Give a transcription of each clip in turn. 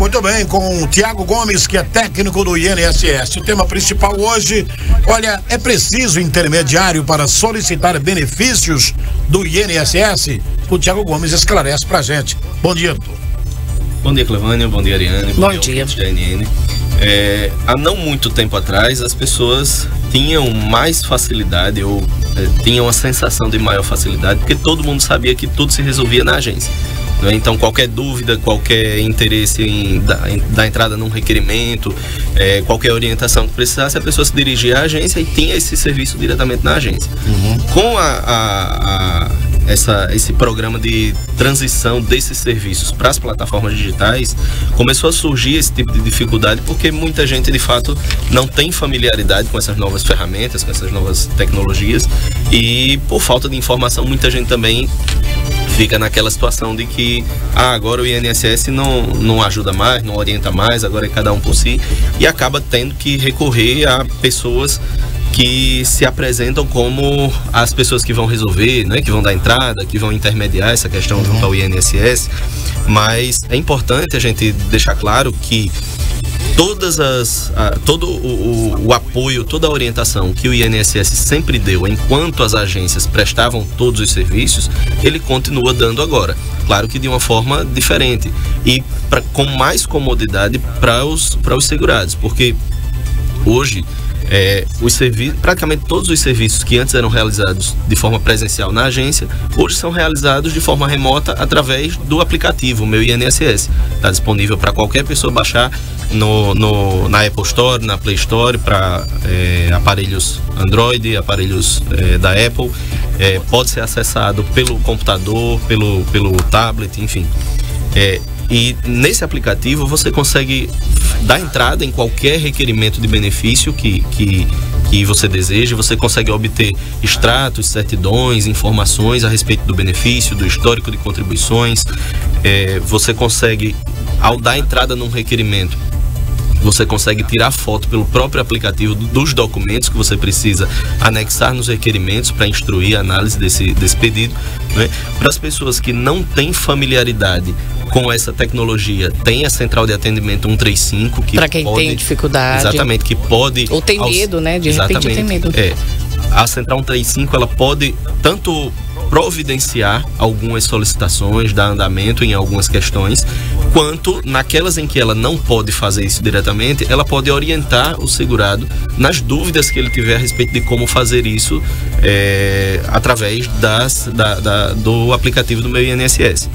Muito bem, com o Tiago Gomes, que é técnico do INSS. O tema principal hoje, olha, é preciso intermediário para solicitar benefícios do INSS? O Tiago Gomes esclarece pra gente. Bom dia, doutor. Bom dia, Clevânia. Bom dia, Ariane. Bom dia. Há não muito tempo atrás, as pessoas tinham mais facilidade ou tinham a sensação de maior facilidade, porque todo mundo sabia que tudo se resolvia na agência. Então, qualquer dúvida, qualquer interesse em dar entrada num requerimento, qualquer orientação que precisasse, a pessoa se dirigia à agência e tinha esse serviço diretamente na agência. Com esse programa de transição desses serviços para as plataformas digitais, começou a surgir esse tipo de dificuldade, porque muita gente, de fato, não tem familiaridade com essas novas ferramentas, com essas novas tecnologias, e por falta de informação, muita gente também fica naquela situação de que agora o INSS não ajuda mais, não orienta mais, agora é cada um por si, e acaba tendo que recorrer a pessoas que se apresentam como as pessoas que vão resolver, né, que vão dar entrada, que vão intermediar essa questão junto ao INSS. Mas é importante a gente deixar claro que todo o apoio, toda a orientação que o INSS sempre deu enquanto as agências prestavam todos os serviços, ele continua dando agora. Claro que de uma forma diferente e com mais comodidade para os segurados, porque hoje praticamente todos os serviços que antes eram realizados de forma presencial na agência, hoje são realizados de forma remota através do aplicativo Meu INSS. Está disponível para qualquer pessoa baixar na Apple Store, na Play Store, para aparelhos Android, aparelhos da Apple. Pode ser acessado pelo computador, pelo tablet, enfim. E nesse aplicativo você consegue dar entrada em qualquer requerimento de benefício que você deseje. Você consegue obter extratos, certidões, informações a respeito do benefício, do histórico de contribuições. Você consegue, ao dar entrada num requerimento, você consegue tirar foto pelo próprio aplicativo dos documentos que você precisa anexar nos requerimentos para instruir a análise desse pedido, né? Para as pessoas que não têm familiaridade com essa tecnologia, tem a central de atendimento 135, que para quem tem dificuldade. Exatamente, que pode... Ou tem medo, né? De repente tem medo. A central 135, ela pode tanto providenciar algumas solicitações, dar andamento em algumas questões, quanto naquelas em que ela não pode fazer isso diretamente, ela pode orientar o segurado nas dúvidas que ele tiver a respeito de como fazer isso através do aplicativo do Meu INSS.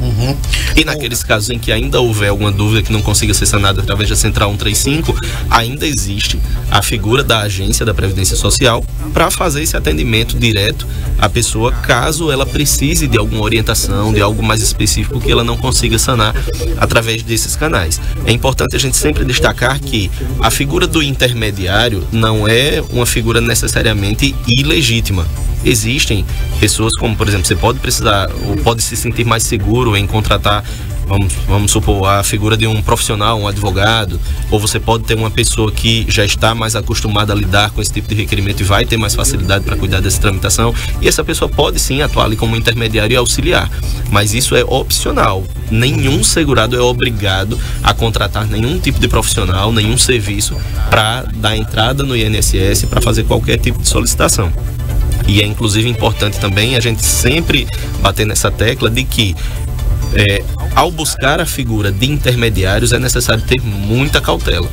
E naqueles casos em que ainda houver alguma dúvida que não consiga ser sanada através da central 135, ainda existe a figura da agência da Previdência Social para fazer esse atendimento direto à pessoa, caso ela precise de alguma orientação, de algo mais específico que ela não consiga sanar através desses canais. É importante a gente sempre destacar que a figura do intermediário não é uma figura necessariamente ilegítima. Existem pessoas como, por exemplo, você pode precisar ou pode se sentir mais seguro em contratar, vamos supor, a figura de um profissional, um advogado, ou você pode ter uma pessoa que já está mais acostumada a lidar com esse tipo de requerimento e vai ter mais facilidade para cuidar dessa tramitação, e essa pessoa pode sim atuar ali como intermediário e auxiliar, mas isso é opcional. Nenhum segurado é obrigado a contratar nenhum tipo de profissional, nenhum serviço para dar entrada no INSS, para fazer qualquer tipo de solicitação. E é inclusive importante também a gente sempre bater nessa tecla de que ao buscar a figura de intermediários é necessário ter muita cautela,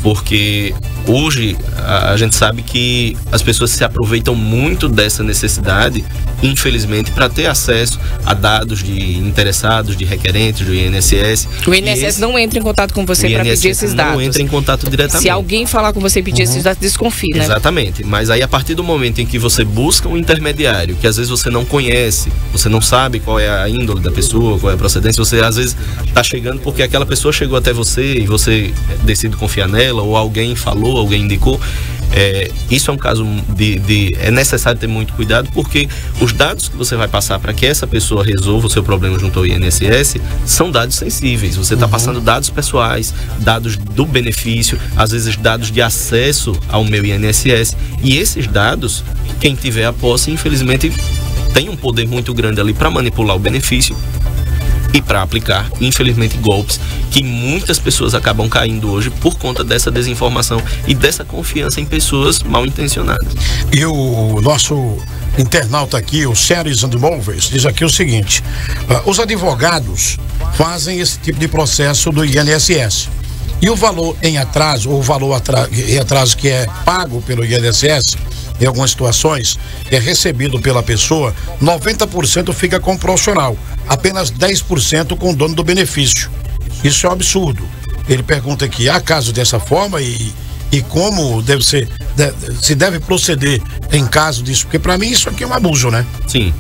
porque hoje a gente sabe que as pessoas se aproveitam muito dessa necessidade, infelizmente, para ter acesso a dados de interessados, de requerentes do INSS. O INSS não entra em contato com você para pedir esses dados. Não entra em contato diretamente. Se alguém falar com você e pedir esses dados, desconfie, né? Exatamente. Mas aí, a partir do momento em que você busca um intermediário, que às vezes você não conhece, você não sabe qual é a índole da pessoa, qual é a procedência, você às vezes está chegando porque aquela pessoa chegou até você e você decide confiar nela, ou alguém falou, alguém indicou. Isso é um caso é necessário ter muito cuidado, porque os dados que você vai passar para que essa pessoa resolva o seu problema junto ao INSS são dados sensíveis. Você está passando dados pessoais, dados do benefício, às vezes dados de acesso ao Meu INSS, e esses dados, quem tiver a posse, infelizmente, tem um poder muito grande ali para manipular o benefício, e para aplicar, infelizmente, golpes que muitas pessoas acabam caindo hoje por conta dessa desinformação e dessa confiança em pessoas mal intencionadas. E o nosso internauta aqui, o Séries and Movers, diz aqui o seguinte: os advogados fazem esse tipo de processo do INSS. E o valor em atraso, ou o valor em atraso que é pago pelo INSS, em algumas situações, é recebido pela pessoa, 90% fica com o profissional, apenas 10% com o dono do benefício. Isso é um absurdo. Ele pergunta aqui, há casos dessa forma e como deve ser, se deve proceder em caso disso? Porque para mim isso aqui é um abuso, né? Sim.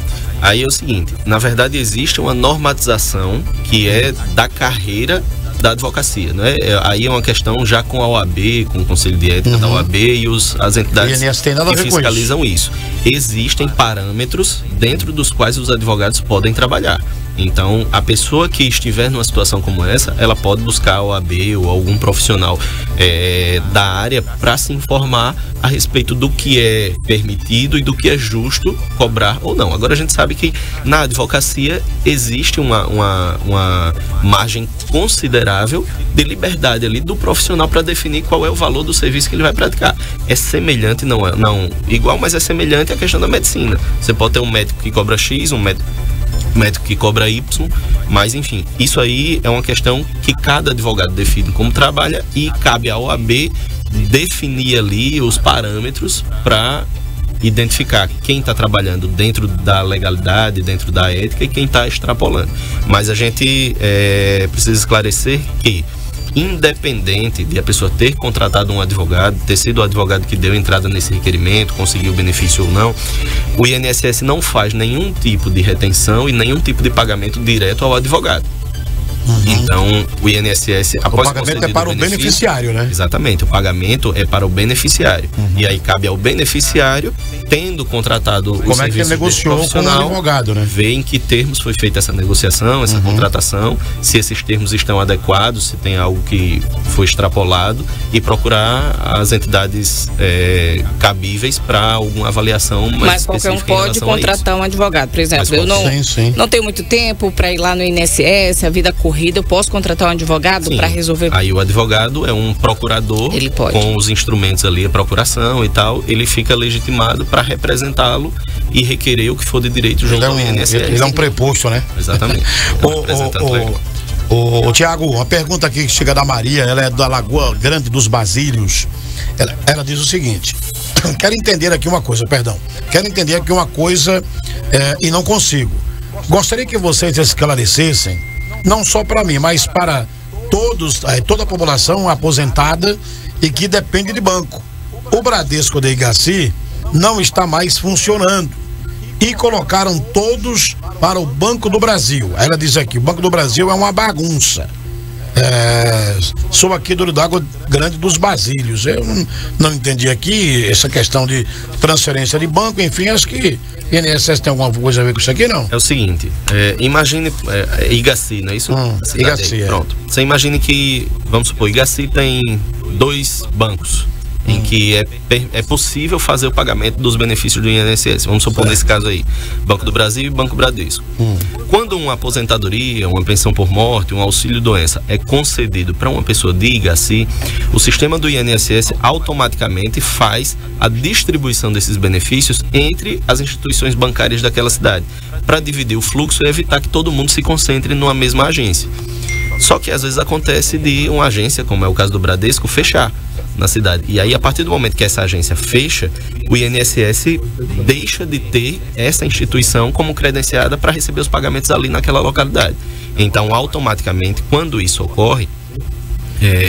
Aí é o seguinte, na verdade existe uma normatização que é da carreira da advocacia, né? Aí é uma questão já com a OAB, com o Conselho de Ética da OAB e as entidades que fiscalizam isso. Existem parâmetros dentro dos quais os advogados podem trabalhar. Então, a pessoa que estiver numa situação como essa, ela pode buscar a OAB ou algum profissional da área para se informar a respeito do que é permitido e do que é justo cobrar ou não. Agora, a gente sabe que na advocacia existe uma margem considerável de liberdade ali do profissional para definir qual é o valor do serviço que ele vai praticar. É semelhante, não igual, mas é semelhante à questão da medicina. Você pode ter um médico que cobra X, um médico que cobra Y, mas enfim, isso aí é uma questão que cada advogado define como trabalha e cabe à OAB definir ali os parâmetros para identificar quem está trabalhando dentro da legalidade, dentro da ética e quem está extrapolando. Mas a gente precisa esclarecer que, independente de a pessoa ter contratado um advogado, ter sido o advogado que deu entrada nesse requerimento, conseguiu o benefício ou não, o INSS não faz nenhum tipo de retenção e nenhum tipo de pagamento direto ao advogado. Então, o INSS, após o pagamento é para o beneficiário, né? Exatamente, o pagamento é para o beneficiário. E aí cabe ao beneficiário, tendo contratado o serviço como é que ele negociou com o advogado, né? Ver em que termos foi feita essa negociação, essa contratação, se esses termos estão adequados, se tem algo que foi extrapolado e procurar as entidades cabíveis para alguma avaliação mais específica. Mas qualquer um pode contratar um advogado, por exemplo. Eu não tenho muito tempo para ir lá no INSS, a vida corrida, eu posso contratar um advogado para resolver? Aí o advogado é um procurador com os instrumentos ali, a procuração e tal, ele fica legitimado para representá-lo e requerer o que for de direito junto ao INSS. Ele é um preposto, né? Exatamente. Tiago, uma pergunta aqui que chega da Maria, ela é da Lagoa Grande dos Basílios. Ela diz o seguinte: quero entender aqui uma coisa e não consigo. Gostaria que vocês esclarecessem, não só para mim, mas para toda a população aposentada e que depende de banco. O Bradesco de Igaci não está mais funcionando e colocaram todos para o Banco do Brasil. Ela diz aqui, o Banco do Brasil é uma bagunça. Sou aqui do Lagoa Grande dos Basílios. Eu não entendi aqui essa questão de transferência de banco, enfim, acho que o INSS tem alguma coisa a ver com isso aqui, não? É o seguinte, imagine Igaci, não é isso? Igaci, pronto. Você imagine que, vamos supor, Igaci tem 2 bancos em que é possível fazer o pagamento dos benefícios do INSS. Vamos supor nesse caso aí, Banco do Brasil e Banco Bradesco. Quando uma aposentadoria, uma pensão por morte, um auxílio-doença é concedido para uma pessoa de Igaci, o sistema do INSS automaticamente faz a distribuição desses benefícios entre as instituições bancárias daquela cidade, para dividir o fluxo e evitar que todo mundo se concentre numa mesma agência. Só que às vezes acontece de uma agência, como é o caso do Bradesco, fechar na cidade. E aí, a partir do momento que essa agência fecha, o INSS deixa de ter essa instituição como credenciada para receber os pagamentos ali naquela localidade. Então, automaticamente, quando isso ocorre,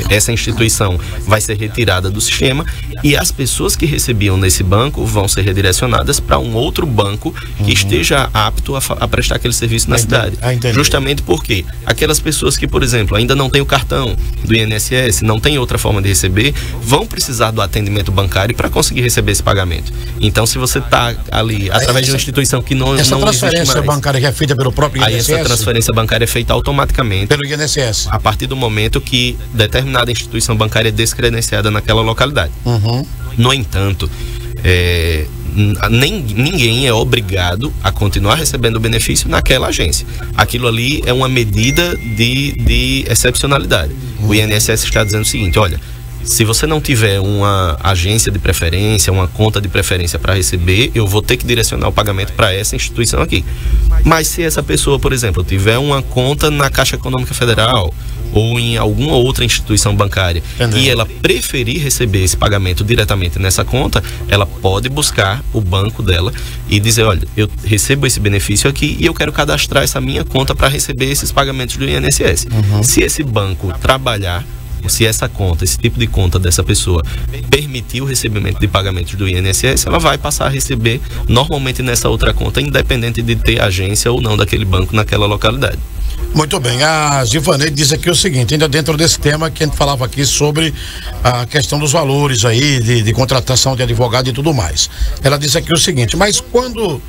essa instituição vai ser retirada do sistema e as pessoas que recebiam nesse banco vão ser redirecionadas para um outro banco que esteja apto a prestar aquele serviço na cidade. Justamente porque aquelas pessoas que, por exemplo, ainda não têm o cartão do INSS, não tem outra forma de receber, vão precisar do atendimento bancário para conseguir receber esse pagamento. Então, se você está ali através de uma instituição que não existe mais, essa transferência bancária que é feita pelo próprio INSS? Aí essa transferência bancária é feita automaticamente pelo INSS, a partir do momento que determinada instituição bancária é descredenciada naquela localidade. No entanto, ninguém é obrigado a continuar recebendo o benefício naquela agência. Aquilo ali é uma medida de excepcionalidade. O INSS está dizendo o seguinte: olha, se você não tiver uma agência de preferência, uma conta de preferência para receber, eu vou ter que direcionar o pagamento para essa instituição aqui. Mas se essa pessoa, por exemplo, tiver uma conta na Caixa Econômica Federal ou em alguma outra instituição bancária, e ela preferir receber esse pagamento diretamente nessa conta, ela pode buscar o banco dela e dizer: olha, eu recebo esse benefício aqui e eu quero cadastrar essa minha conta para receber esses pagamentos do INSS. Se esse banco trabalhar, se essa conta, esse tipo de conta dessa pessoa permitir o recebimento de pagamentos do INSS, ela vai passar a receber normalmente nessa outra conta, independente de ter agência ou não daquele banco naquela localidade. Muito bem, a Givaneide diz aqui o seguinte, ainda dentro desse tema que a gente falava aqui sobre a questão dos valores aí, de contratação de advogado e tudo mais. Ela diz aqui o seguinte: mas quando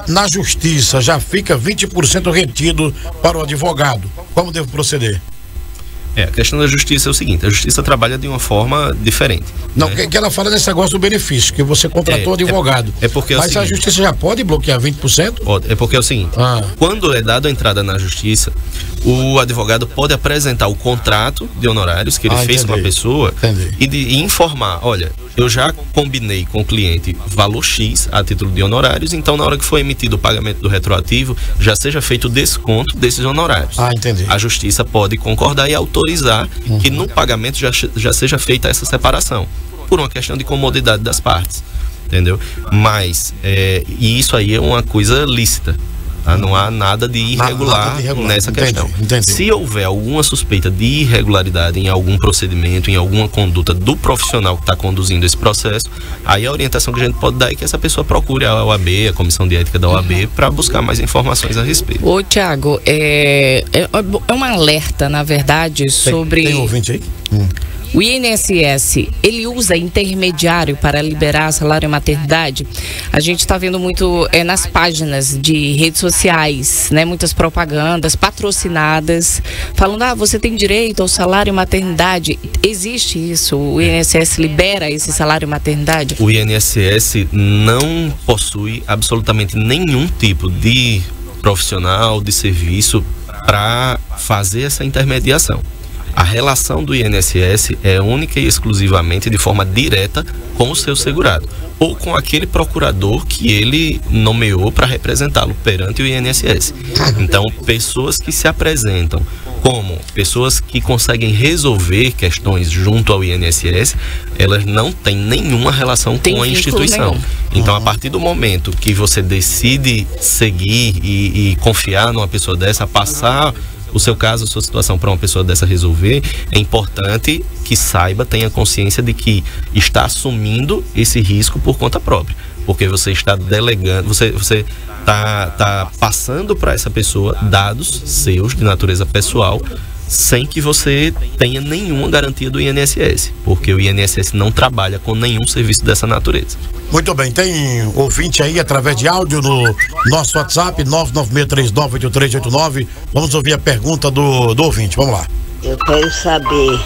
na justiça já fica 20% retido para o advogado, como devo proceder? A questão da justiça é o seguinte: a justiça trabalha de uma forma diferente. Não, né? que ela fala nesse negócio do benefício, que você contratou advogado. Porque mas a justiça já pode bloquear 20%? É porque é o seguinte: quando é dada a entrada na justiça, o advogado pode apresentar o contrato de honorários que ele fez com a pessoa e informar: olha, eu já combinei com o cliente valor X a título de honorários, então na hora que for emitido o pagamento do retroativo, já seja feito o desconto desses honorários. A justiça pode concordar e autorizar que no pagamento já seja feita essa separação, por uma questão de comodidade das partes, entendeu? Mas, e isso aí é uma coisa lícita. Não há nada de irregular nessa questão. Se houver alguma suspeita de irregularidade em algum procedimento, em alguma conduta do profissional que está conduzindo esse processo, aí a orientação que a gente pode dar é que essa pessoa procure a OAB, a Comissão de Ética da OAB, para buscar mais informações a respeito. Ô, Tiago, é um alerta, na verdade, sobre... Tem ouvinte aí? O INSS, ele usa intermediário para liberar salário e maternidade? A gente está vendo muito nas páginas de redes sociais, né? Muitas propagandas patrocinadas, falando: você tem direito ao salário e maternidade. Existe isso? O INSS libera esse salário e maternidade? O INSS não possui absolutamente nenhum tipo de profissional, de serviço para fazer essa intermediação. A relação do INSS é única e exclusivamente de forma direta com o seu segurado ou com aquele procurador que ele nomeou para representá-lo perante o INSS. Então, pessoas que se apresentam como pessoas que conseguem resolver questões junto ao INSS, elas não têm nenhuma relação com a instituição. Então, a partir do momento que você decide seguir e confiar numa pessoa dessa, passar o seu caso, a sua situação para uma pessoa dessa resolver, é importante que saiba, tenha consciência de que está assumindo esse risco por conta própria, porque você está delegando, você está passando para essa pessoa dados seus de natureza pessoal, sem que você tenha nenhuma garantia do INSS, porque o INSS não trabalha com nenhum serviço dessa natureza. Muito bem, tem ouvinte aí através de áudio no nosso WhatsApp 996398389. Vamos ouvir a pergunta do ouvinte, vamos lá. Eu quero saber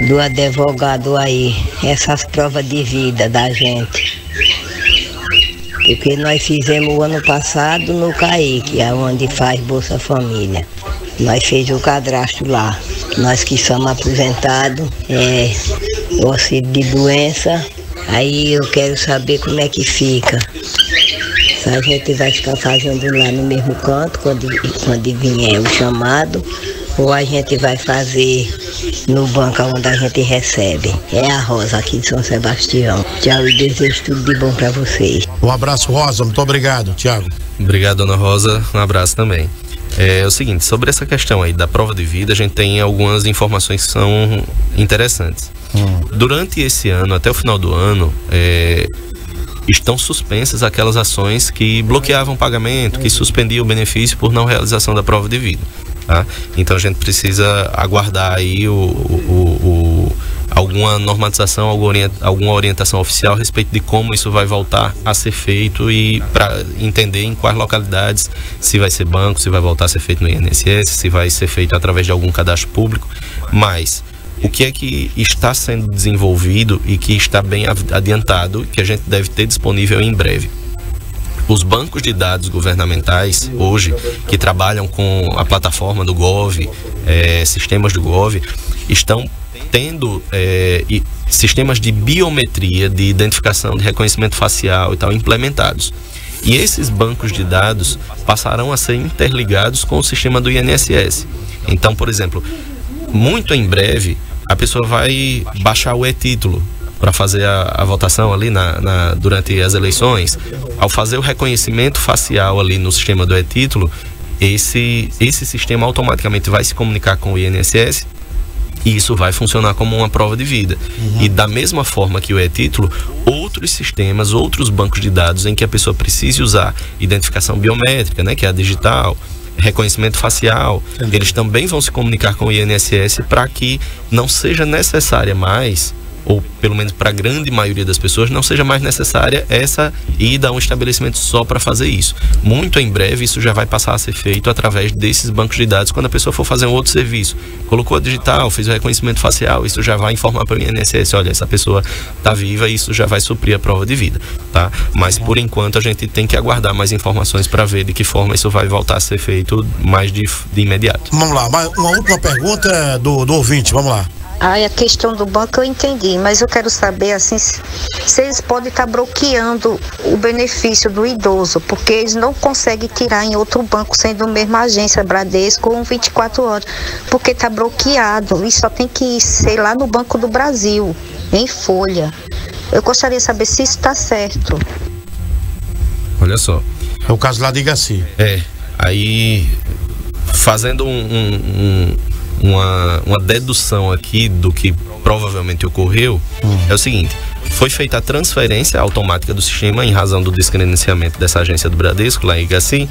do advogado aí, essas provas de vida da gente, porque nós fizemos o ano passado no CAI, que é onde faz Bolsa Família. Nós fizemos o cadastro lá. Nós que somos aposentados, o auxílio de doença. Aí eu quero saber como é que fica. Se a gente vai ficar fazendo lá no mesmo canto, quando vier o chamado, ou a gente vai fazer no banco onde a gente recebe. É a Rosa aqui de São Sebastião. Tchau e desejo tudo de bom para vocês. Um abraço, Rosa. Muito obrigado, Tiago. Obrigado, dona Rosa. Um abraço também. É o seguinte, sobre essa questão aí da prova de vida, a gente tem algumas informações que são interessantes. Durante esse ano, até o final do ano, estão suspensas aquelas ações que bloqueavam o pagamento, que suspendiam o benefício por não realização da prova de vida. Tá? Então a gente precisa aguardar aí alguma normatização, alguma orientação oficial a respeito de como isso vai voltar a ser feito e para entender em quais localidades, se vai ser banco, se vai voltar a ser feito no INSS, se vai ser feito através de algum cadastro público. Mas o que é que está sendo desenvolvido e que está bem adiantado, que a gente deve ter disponível em breve. Os bancos de dados governamentais, hoje, que trabalham com a plataforma do Gov, sistemas do Gov, estão tendo sistemas de biometria, de identificação, de reconhecimento facial e tal, implementados. E esses bancos de dados passarão a ser interligados com o sistema do INSS. Então, por exemplo, muito em breve, a pessoa vai baixar o e-título para fazer a votação ali durante as eleições. Ao fazer o reconhecimento facial ali no sistema do e-título, esse sistema automaticamente vai se comunicar com o INSS e isso vai funcionar como uma prova de vida. E da mesma forma que o e-título, outros sistemas, outros bancos de dados em que a pessoa precise usar identificação biométrica, né, que é a digital, reconhecimento facial, eles também vão se comunicar com o INSS para que não seja necessária mais, ou pelo menos para a grande maioria das pessoas, não seja mais necessária essa ida a um estabelecimento só para fazer isso. Muito em breve isso já vai passar a ser feito através desses bancos de dados quando a pessoa for fazer um outro serviço. Colocou a digital, fez o reconhecimento facial, isso já vai informar para o INSS, olha, essa pessoa está viva e isso já vai suprir a prova de vida, tá? Mas por enquanto a gente tem que aguardar mais informações para ver de que forma isso vai voltar a ser feito mais de imediato. Vamos lá, uma última pergunta do ouvinte, vamos lá. A questão do banco eu entendi, mas eu quero saber assim, se eles podem estar bloqueando o benefício do idoso, porque eles não conseguem tirar em outro banco, sendo a mesma agência Bradesco com 24 horas, porque está bloqueado e só tem que ir, sei lá, no Banco do Brasil, em folha. Eu gostaria de saber se isso está certo. Olha só. É o caso lá de Igaci. Aí fazendo uma dedução aqui do que provavelmente ocorreu, é o seguinte: foi feita a transferência automática do sistema em razão do descredenciamento dessa agência do Bradesco lá em Igaci,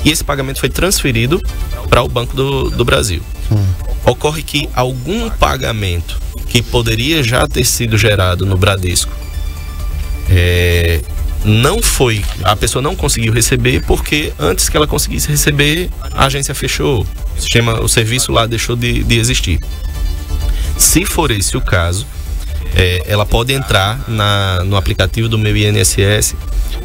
e esse pagamento foi transferido para o Banco do Brasil. Ocorre que algum pagamento que poderia já ter sido gerado no Bradesco a pessoa não conseguiu receber, porque antes que ela conseguisse receber, a agência fechou, o serviço lá deixou de existir. Se for esse o caso, ela pode entrar no aplicativo do Meu INSS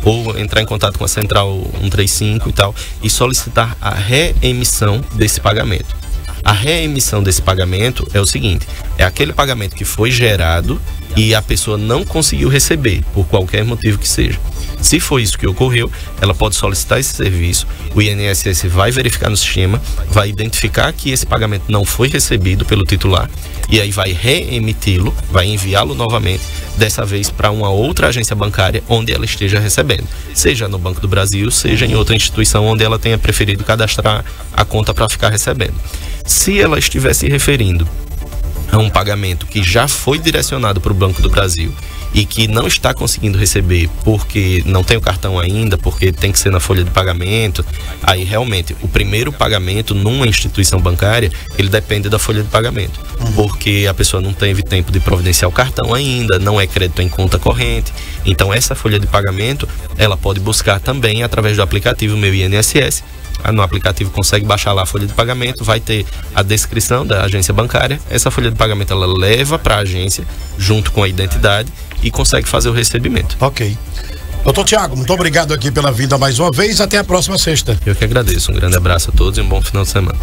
ou entrar em contato com a Central 135 e tal, e solicitar a reemissão desse pagamento. A reemissão desse pagamento é o seguinte: é aquele pagamento que foi gerado e a pessoa não conseguiu receber, por qualquer motivo que seja. Se for isso que ocorreu, ela pode solicitar esse serviço, o INSS vai verificar no sistema, vai identificar que esse pagamento não foi recebido pelo titular, e aí vai reemiti-lo, vai enviá-lo novamente, dessa vez para uma outra agência bancária onde ela esteja recebendo, seja no Banco do Brasil, seja em outra instituição onde ela tenha preferido cadastrar a conta para ficar recebendo. Se ela estiver se referindo a um pagamento que já foi direcionado para o Banco do Brasil e que não está conseguindo receber porque não tem o cartão ainda, porque tem que ser na folha de pagamento, aí realmente o primeiro pagamento numa instituição bancária, ele depende da folha de pagamento, porque a pessoa não teve tempo de providenciar o cartão ainda, não é crédito em conta corrente. Então essa folha de pagamento ela pode buscar também através do aplicativo Meu INSS. No aplicativo consegue baixar lá a folha de pagamento, vai ter a descrição da agência bancária. Essa folha de pagamento ela leva para a agência junto com a identidade e consegue fazer o recebimento. Ok. Doutor Tiago, muito obrigado aqui pela vinda mais uma vez. Até a próxima sexta. Eu que agradeço. Um grande abraço a todos e um bom final de semana.